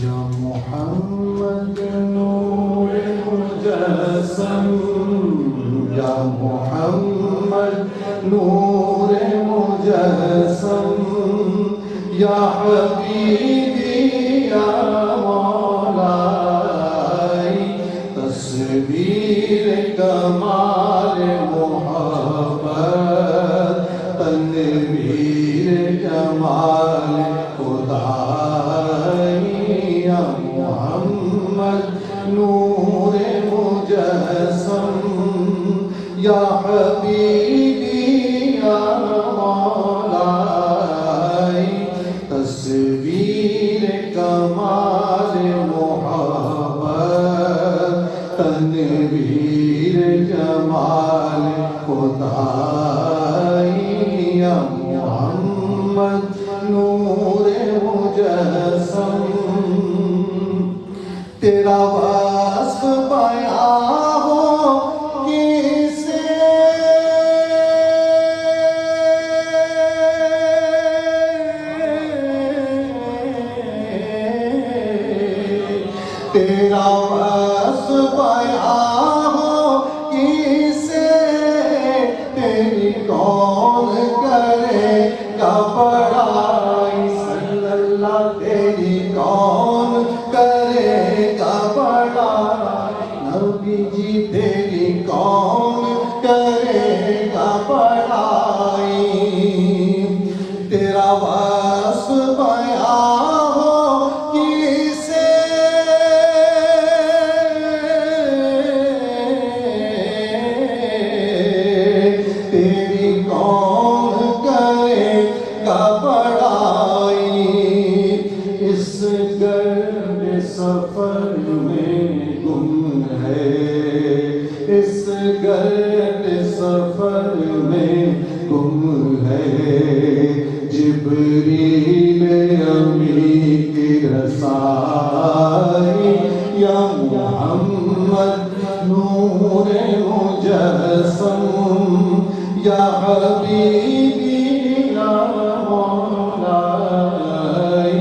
یا محمد نور مجسم، یا محمد نور مجسم، یا حبیبی یا مولائی، تصویر کمال محبت، تنویر جمال خدائی، یا محمد نور مجسم، یا حبیبی یا مولائی، تصویر کمال محبت، تنویر جمال خدائی، یا محمد نور مجسم، تیرا وصف بیان ہو کسے، تیرا وصف بیان ہو کسے، تیری کون کرے گا بڑائی، صلی اللہ، تیری کون کرے گا بڑائی، نبی جی تیری کون کرے گا بڑائی، تیرا وصف بیان ہو کسے، تیری کون کرے گا بڑائی، اس گرد سفر میں گم ہے، اس گرد سفر میں گم ہے، جبریل امی کی رسائی، یا محمد نور مجسم، یا حبیبی یا مولائی،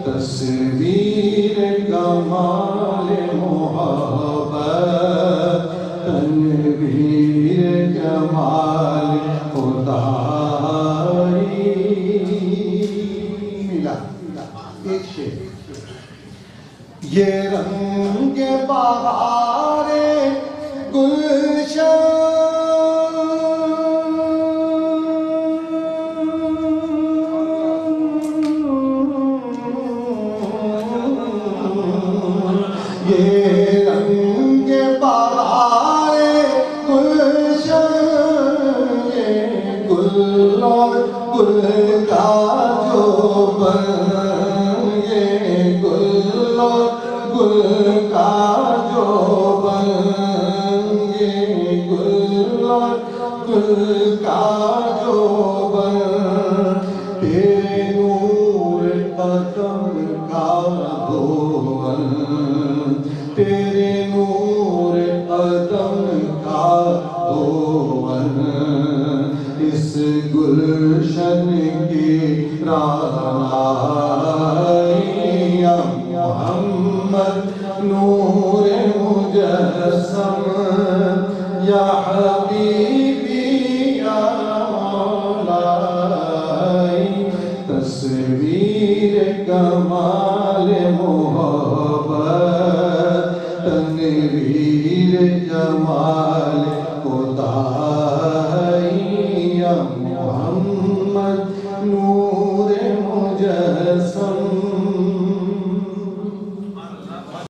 تصویر کمال محبت، تنویر جمال خدائی، ملا ایک شعر، یہ رنگ بہار گلشن، یہ رنگ بہار گلشن، یہ گل اور گل کا جوبن، یہ گل اور گل کا جوبن، یہ گل اور گل کا جوبن، تیرے نور قدم کا دھون، تیرے نور قدم کا دھون، اس گلشن کی رہنمائی، یا محمد نور مجسم، یا حبیبی یا مولائی، تصویر کمال محبت، تنویر جمال خدا